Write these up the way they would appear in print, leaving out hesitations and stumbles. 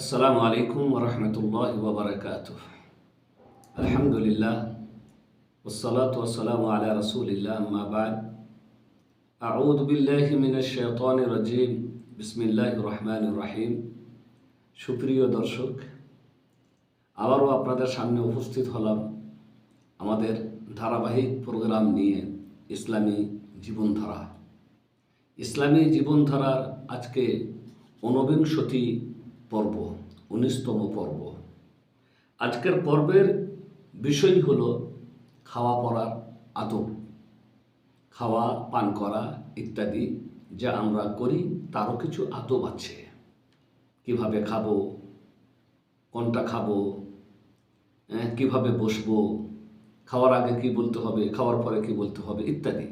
আসসালামু আলাইকুম ওয়া রাহমাতুল্লাহি ওয়া বারাকাতুহু। আলহামদুলিল্লাহ ওয়াসসালাতু ওয়াসসালামু আলা রাসূলিল্লাহ, আম্মা বা'দ। আউযু বিল্লাহি মিনাশ শাইতানির রাজীম। বিসমিল্লাহির রহমানির রহিম। সুপ্রিয় দর্শক, আবারও আপনাদের সামনে উপস্থিত হলাম আমাদের ধারাবাহিক প্রোগ্রাম নিয়ে, ইসলামী জীবনধারা। ইসলামী জীবনধারার আজকে ঊনবিংশতি পর্ব, 19তম পর্ব। আজকের পর্বের বিষয় হলো খাওয়া পড়ার আদব, খাওয়া পান করা ইত্যাদি যা আমরা করি তারও কিছু আদব আছে। কিভাবে খাবো, কোনটা খাবো, কিভাবে বসবো, খাওয়ার আগে কি বলতে হবে, খাওয়ার পরে কি বলতে হবে ইত্যাদি,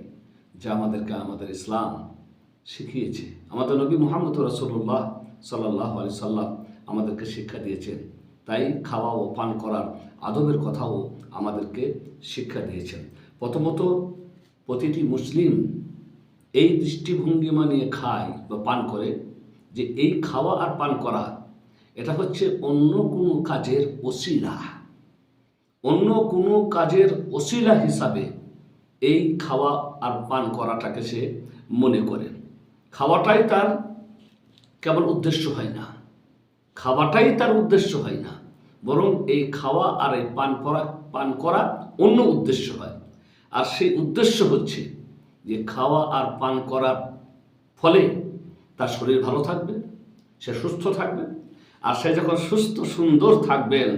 যা আমাদেরকে আমাদের ইসলাম শিখিয়েছে। আমাদের নবী মুহাম্মদ রাসূলুল্লাহ সাল্লাল্লাহু আলাইহি সাল্লাম আমাদেরকে শিক্ষা দিয়েছেন। তাই খাওয়া ও পান করার আদবের কথাও আমাদেরকে শিক্ষা দিয়েছেন। প্রথমত, প্রতিটি মুসলিম এই দৃষ্টিভঙ্গিমা নিয়ে খায় বা পান করে যে এই খাওয়া আর পান করা এটা হচ্ছে অন্য কোনো কাজের ওসিলা, অন্য কোনো কাজের ওসিলা হিসাবে এই খাওয়া আর পান করাটাকে সে মনে করে। খাওয়াটাই তার কেবল উদ্দেশ্য হয় না, খাওয়াটাই তার উদ্দেশ্য হয় না, বরং এই খাওয়া আর এই পান করা অন্য উদ্দেশ্য হয়। আর সেই উদ্দেশ্য হচ্ছে যে খাওয়া আর পান করার ফলে তার শরীর ভালো থাকবে, সে সুস্থ থাকবে। আর সে যখন সুস্থ সুন্দর থাকবেন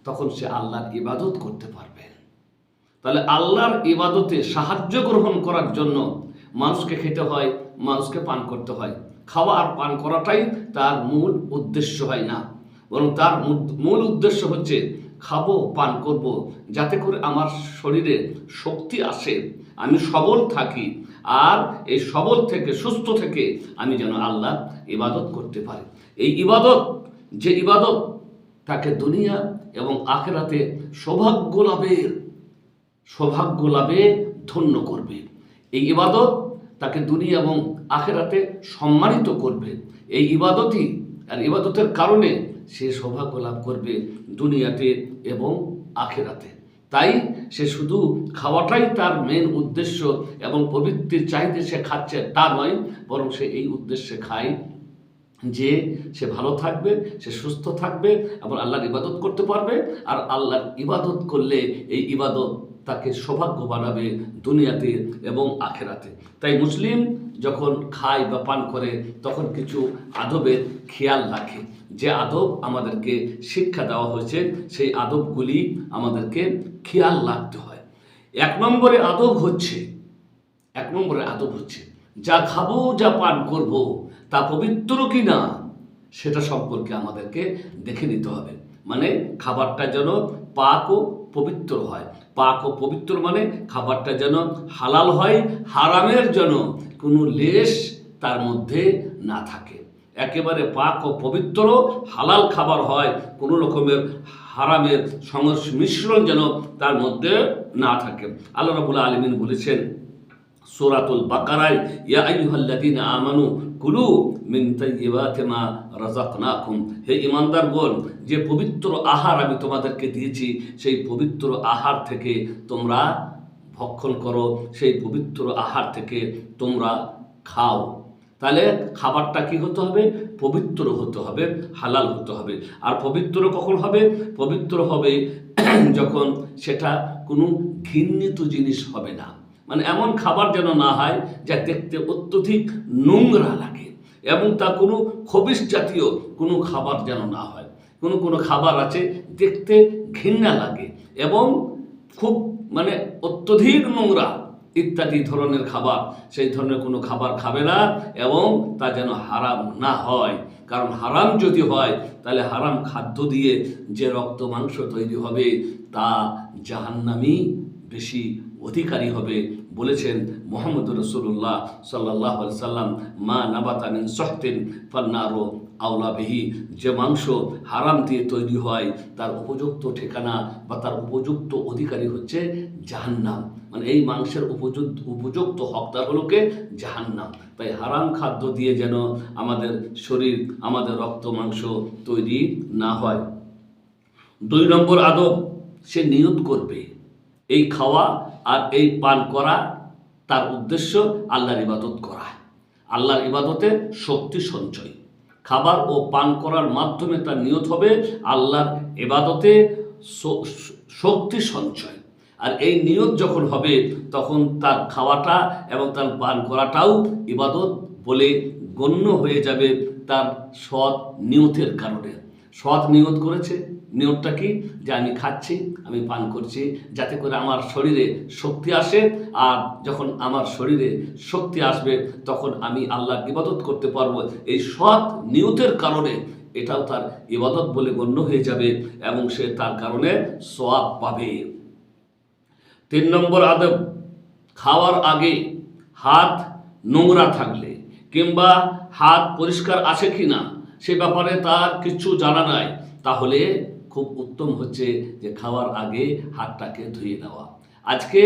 তখন সে আল্লাহর ইবাদত করতে পারবেন। তাহলে আল্লাহর ইবাদতে সাহায্য গ্রহণ করার জন্য মানুষকে খেতে হয়, মানুষকে পান করতে হয়। খাওয়া আর পান করাটাই তার মূল উদ্দেশ্য হয় না, বরং তার মূল উদ্দেশ্য হচ্ছে খাবো, পান করব, যাতে করে আমার শরীরে শক্তি আসে, আমি সবল থাকি, আর এই সবল থেকে, সুস্থ থেকে আমি যেন আল্লাহর ইবাদত করতে পারি। এই ইবাদত, যে ইবাদত তাকে দুনিয়া এবং আখিরাতে সৌভাগ্য লাভে ধন্য করবে। এই ইবাদত তাকে দুনিয়া এবং আখিরাতে সম্মানিত করবে। এই ইবাদতই আর ইবাদতের কারণে সে সৌভাগ্য লাভ করবে দুনিয়াতে এবং আখিরাতে। তাই সে শুধু খাওয়াটাই তার মেন উদ্দেশ্য এবং পবিত্রের চাইতে সে খাচ্ছে তা নয়, বরং সে এই উদ্দেশ্যে খায় যে সে ভালো থাকবে, সে সুস্থ থাকবে এবং আল্লাহর ইবাদত করতে পারবে। আর আল্লাহর ইবাদত করলে এই ইবাদত তাকে সৌভাগ্য বানাবে দুনিয়াতে এবং আখেরাতে। তাই মুসলিম যখন খায় বা পান করে তখন কিছু আদবের খেয়াল রাখে। যে আদব আমাদেরকে শিক্ষা দেওয়া হয়েছে সেই আদবগুলি আমাদেরকে খেয়াল রাখতে হয়। এক নম্বরে আদব হচ্ছে যা খাবো, যা পান করব তা পবিত্র কি না সেটা সম্পর্কে আমাদেরকে দেখে নিতে হবে। মানে খাবারটা যেন পাক ও পবিত্র হয়। পাক ও পবিত্র মানে খাবারটা যেন হালাল হয়, হারামের যেন কোনো লেশ তার মধ্যে না থাকে। একেবারে পাক ও পবিত্র হালাল খাবার হয়, কোনো রকমের হারামের সংমিশ্রণ যেন তার মধ্যে না থাকে। আল্লাহ রাব্বুল আলামিন বলেছেন সূরাতুল বাকারায়, ইয়া আইয়ুহাল্লাযীনা আমানু কুলু মিন তাইয়্যিবাতি মা রাযাকনাকুম, হে ঈমানদারগণ, যে পবিত্র আহার আমি তোমাদেরকে দিয়েছি সেই পবিত্র আহার থেকে তোমরা ভক্ষণ করো, সেই পবিত্র আহার থেকে তোমরা খাও। তাহলে খাবারটা কি হতে হবে? পবিত্র হতে হবে, হালাল হতে হবে। আর পবিত্র কখন হবে? পবিত্র হবে যখন সেটা কোনো ঘৃণিত জিনিস হবে না। মানে এমন খাবার যেন না হয় যা দেখতে অত্যধিক নোংরা লাগে, এবং তা কোনো খবিশ জাতীয় কোনো খাবার যেন না হয়। কোনো খাবার আছে দেখতে ঘৃণা লাগে এবং খুব অত্যধিক নোংরা ইত্যাদি ধরনের খাবার, সেই ধরনের কোনো খাবার খাবে না, এবং তা যেন হারাম না হয়। কারণ হারাম যদি হয় তাহলে হারাম খাদ্য দিয়ে যে রক্ত মাংস তৈরি হবে তা জাহান্নামী বেশি অধিকারী হবে। বলেছেন মুহাম্মদুর রাসূলুল্লাহ সাল্লাল্লাহু আলাইহি সাল্লাম, মা নাবাতা মিন সুহতিন ফান্নারু আওলা বিহি, যে মাংস হারাম দিয়ে তৈরি হয় তার উপযুক্ত ঠিকানা বা তার উপযুক্ত অধিকারী হচ্ছে জাহান্নাম। মানে এই মাংসের উপযুক্ত হকদার হলো কে? জাহান্নাম। তাই হারাম খাদ্য দিয়ে যেন আমাদের শরীর, আমাদের রক্ত মাংস তৈরি না হয়। 2 নম্বর আদব, সে নিয়ত করবে এই খাওয়া আর এই পান করা তার উদ্দেশ্য আল্লাহর ইবাদত করা, আল্লাহর ইবাদতে শক্তি সঞ্চয়। খাবার ও পান করার মাধ্যমে তার নিয়ত হবে আল্লাহর ইবাদতে শক্তি সঞ্চয়। আর এই নিয়ত যখন হবে তখন তার খাওয়াটা এবং তার পান করাটাও ইবাদত বলে গণ্য হয়ে যাবে তার সৎ নিয়তের কারণে। সৎ নিয়ত করেছে, নিয়তটা কি? যে আমি খাচ্ছি, আমি পান করছি যাতে করে আমার শরীরে শক্তি আসে, আর যখন আমার শরীরে শক্তি আসবে তখন আমি আল্লাহর ইবাদত করতে পারবো। এই সৎ নিয়তের কারণে এটাও তার ইবাদত বলে গণ্য হয়ে যাবে এবং সে তার কারণে সওয়াব পাবে। 3 নম্বর আদব, খাওয়ার আগে হাত নোংরা থাকলে কিংবা হাত পরিষ্কার আছে কিনা সে ব্যাপারে তার কিছু জানা নাই, তাহলে খুব উত্তম হচ্ছে যে খাওয়ার আগে হাতটাকে ধুয়ে নেওয়া। আজকে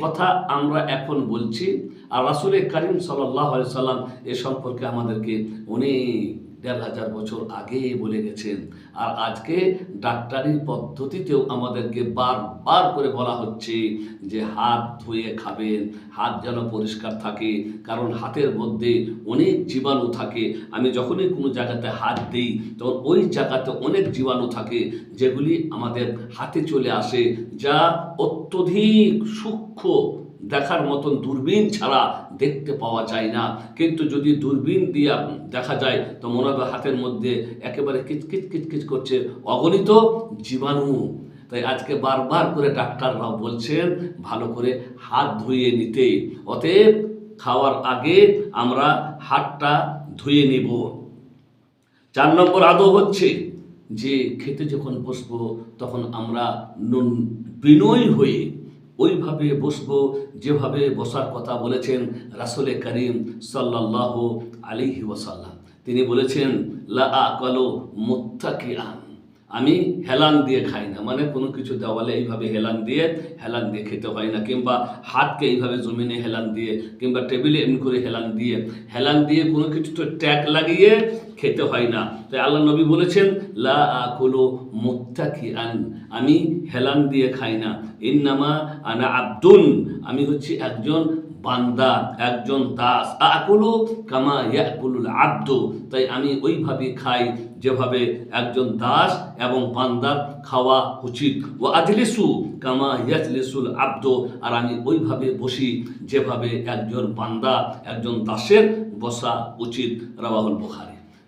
কথা আমরা এখন বলছি, আর রাসূল করিম সাল্লাল্লাহু আলাইহি সাল্লাম এ সম্পর্কে আমাদেরকে অনেক 1500 বছর আগে বলে গেছেন। আর আজকে ডাক্তারি পদ্ধতিতেও আমাদেরকে বারবার করে বলা হচ্ছে যে হাত ধুয়ে খাবেন, হাত যেন পরিষ্কার থাকে, কারণ হাতের মধ্যে অনেক জীবাণু থাকে। আমি যখনই কোনো জায়গাতে হাত দিই তখন ওই জায়গাতে অনেক জীবাণু থাকে যেগুলি আমাদের হাতে চলে আসে, যা অত্যধিক সূক্ষ্ম, দেখার মতন দূরবীন ছাড়া দেখতে পাওয়া যায় না। কিন্তু যদি দূরবীন দিয়ে দেখা যায় তো মনে হবে হাতের মধ্যে একেবারে কিচকিচ কিচকিচ করছে অগণিত জীবাণু। তাই আজকে বারবার করে ডাক্তাররাও বলছেন ভালো করে হাত ধুয়ে নিতে। অতএব খাওয়ার আগে আমরা হাতটা ধুয়ে নেব। 4 নম্বর আদব হচ্ছে যে খেতে যখন বসবো তখন আমরা বিনয়ী হয়ে ওইভাবে বসবো যেভাবে বসার কথা বলেছেন রাসূল করিম সাল্লাল্লাহু আলাইহি ওয়াসাল্লাম। তিনি বলেছেন লা আকালু মুত্তাকিআন, আমি হেলান দিয়ে খাই না, মানে কোনো কিছু দেওয়ালে এইভাবে হেলান দিয়ে খেতে হয় না, কিংবা হাতকে এইভাবে জমিনে হেলান দিয়ে কিংবা টেবিলে এমনি করে হেলান দিয়ে কোনো কিছু তো ট্যাগ লাগিয়ে খেতে হয় না। তাই আল্লাহ নবী বলেছেন লা আকুলু মুত্তাকিআন, আমি হেলান দিয়ে খাই না। ইন্নামা আনা আব্দুন, আমি হচ্ছি একজন বান্দা, একজন দাস। আকুলু কামা ইয়াকুলুল আব্দু, তাই আমি ওইভাবে খাই যেভাবে একজন দাস এবং বান্দার খাওয়া উচিত। ও আজলিসু কামা ইয়াজলিসুল আব্দু, আর আমি ওইভাবে বসি যেভাবে একজন বান্দা, একজন দাসের বসা উচিত। রাওয়াহুল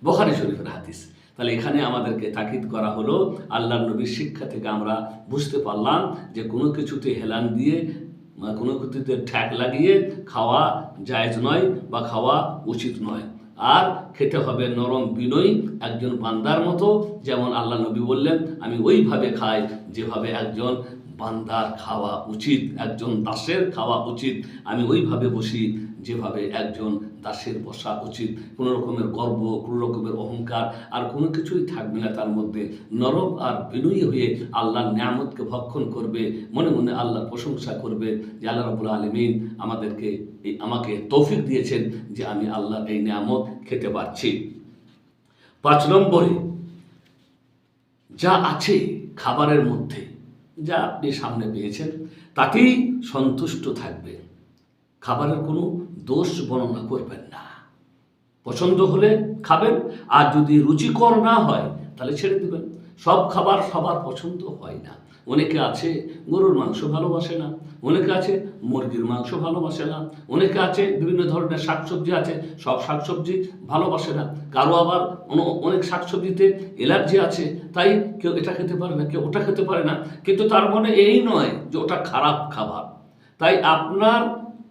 বুখারী শরীফের হাদিস। তাহলে এখানে আমাদেরকে তাকিদ করা হলো, আল্লাহর নবীর শিক্ষা থেকে আমরা বুঝতে পারলাম যে কোনো কিছুতে হেলান দিয়ে, কোনো কিছুতে ঠ্যাক লাগিয়ে খাওয়া জায়েজ নয় বা খাওয়া উচিত নয়। আর খেতে হবে নরম বিনয়ী একজন বান্দার মতো, যেমন আল্লাহ নবী বললেন আমি ওইভাবে খাই যেভাবে একজন বান্দার খাওয়া উচিত, একজন দাসের খাওয়া উচিত। আমি ওইভাবে বসি যেভাবে একজন দাসের বসা উচিত। কোনো রকমের গর্ব, কোনো রকমের অহংকার আর কোনো কিছুই থাকবে না তার মধ্যে। নরম আর বিনয়ী হয়ে আল্লাহর নিয়ামতকে ভক্ষণ করবে, মনে মনে আল্লাহর প্রশংসা করবে যে আল্লাহ রাব্বুল আলামিন আমাকে তৌফিক দিয়েছেন যে আমি আল্লাহর এই নিয়ামত খেতে পারছি। 5 নম্বরে, যা আছে খাবারের মধ্যে, যা আপনি সামনে পেয়েছেন তাতেই সন্তুষ্ট থাকবেন। খাবারের কোনো দোষ বর্ণনা করবেন না। পছন্দ হলে খাবেন, আর যদি রুচিকর না হয় তাহলে ছেড়ে দেবেন। সব খাবার সবার পছন্দ হয় না। অনেকে আছে গরুর মাংস ভালোবাসে না, অনেকে আছে মুরগির মাংস ভালোবাসে না, অনেকে আছে বিভিন্ন ধরনের শাকসবজি আছে সব শাকসবজি ভালোবাসে না, কারো আবার অনেক শাকসবজিতে অ্যালার্জি আছে, তাই কেউ এটা খেতে পারে না, কেউ ওটা খেতে পারে না। কিন্তু তার মানে এই নয় যে ওটা খারাপ খাবার। তাই আপনার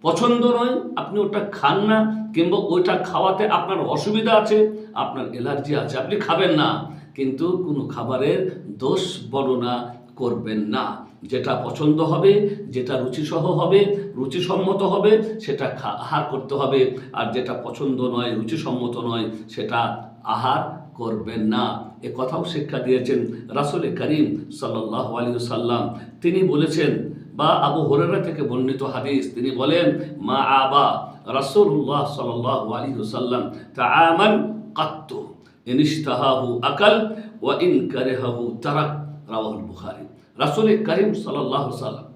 পছন্দ নয়, আপনি ওটা খান না, কিংবা ওইটা খাওয়াতে আপনার অসুবিধা আছে, আপনার অ্যালার্জি আছে, আপনি খাবেন না। কিন্তু কোনো খাবারের দোষ বর্ণনা করবেন না। যেটা পছন্দ হবে, যেটা রুচিসহ হবে, রুচিসম্মত হবে, সেটা আহার করতে হবে। আর যেটা পছন্দ নয়, রুচিসম্মত নয়, সেটা আহার করবেন না। এ কথাও শিক্ষা দিয়েছেন রাসূল করিম সাল্লাল্লাহু আলাইহি ওয়াসাল্লাম। তিনি বলেছেন বা আবু হুরায়রা থেকে বর্ণিত হাদিস, তিনি বলেন, মা আবা রাসূলুল্লাহ সাল্লাল্লাহু আলাইহি ওয়াসাল্লাম তাআমান কাত্তু ইন ইশতাহাহু আকাল ওয়া ইন কারিহাহু তারাক, রাওয়াহুল বুখারী। রাসূল করিম সাল্লাল্লাহু আলাইহি ওয়াসাল্লাম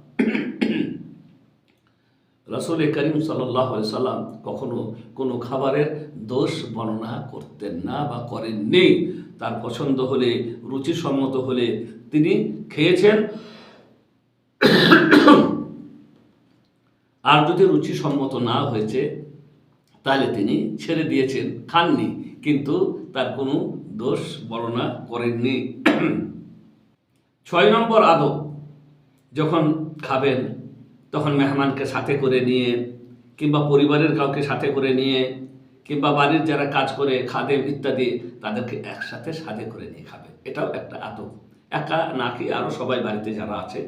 রাসূল করিম সাল্লাল্লাহু আলাইহি ওয়াসাল্লাম কখনো কোনো খাবারের দোষ বর্ণনা করতেন না বা করেননি। তার পছন্দ হলে, রুচিসম্মত হলে তিনি খেয়েছেন, আর যদি রুচিসম্মত না হয়েছে তাহলে তিনি ছেড়ে দিয়েছেন, খাননি, কিন্তু তার কোনো দোষ বর্ণনা করেননি। 6 নম্বর আদব, যখন খাবেন তখন মেহমানকে সাথে করে নিয়ে, কিংবা পরিবারের কাউকে সাথে করে নিয়ে, কিংবা বাড়ির যারা কাজ করে, খাদেম ইত্যাদি, তাদেরকে একসাথে সাথে করে নিয়ে খাবেন। এটাও একটা আদব। একা না কি, আরও সবাই বাড়িতে যারা আছে,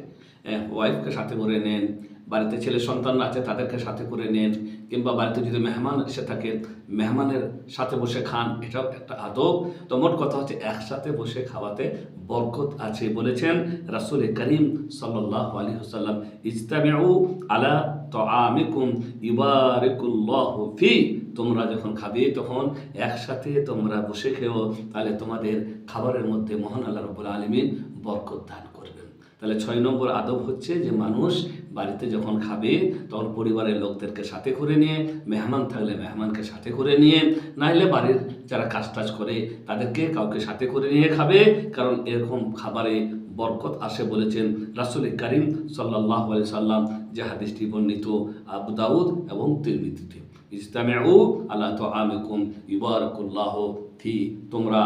ওয়াইফকে সাথে করে নেন, বাড়িতে ছেলে সন্তানরা আছে তাদেরকে সাথে করে নেন, কিংবা বাড়িতে যদি মেহমান এসে থাকে মেহমানের সাথে বসে খান, এটাও একটা আদব। তো মোট কথা হচ্ছে একসাথে বসে খাওয়াতে বরকত আছে। বলেছেন রাসূল করিম সাল্লাল্লাহু আলাইহি ওয়াসাল্লাম, ইজতামিউ আলা তাআমিকুম ইবারিকুল্লাহু ফি, তোমরা যখন খাবে তখন একসাথে তোমরা বসে খেও, তাহলে তোমাদের খাবারের মধ্যে মহান আল্লাহ রাব্বুল আলামিন বরকত দান করবেন। তাহলে 6 নম্বর আদব হচ্ছে যে মানুষ বাড়িতে যখন খাবে তখন পরিবারের লোকদেরকে সাথে করে নিয়ে, মেহমান থাকলে মেহমানকে সাথে করে নিয়ে, নাহলে বাড়ির যারা কাজ টাজ করে তাদেরকে কাউকে সাথে করে নিয়ে খাবে, কারণ এরকম খাবারে বরকত আসে। বলেছেন রাসূল করিম সাল্লাল্লাহু আলাইহি সাল্লাম, যে হাদিসটি বর্ণিত আবু দাউদ এবং তিরমিজিতে, ইজতামিউ আলা তাআমিকুম ইবারাকুল্লাহু ফি, তোমরা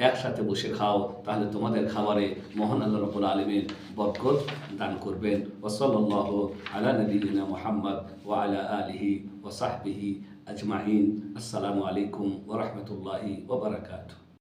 একসাথে বসে খাও, তাহলে তোমাদের খাবারে মহান আল্লাহ রাব্বুল আলামিন বরকত দান করবেন। ওয়া সাল্লাল্লাহু আলা নবিয়িনা মুহাম্মদ ওয়া আলা আলিহি ওয়া সাহবিহি আজমাইন। আসসালামু আলাইকুম ওয়া রাহমাতুল্লাহি ওয়া বারাকাতুহু।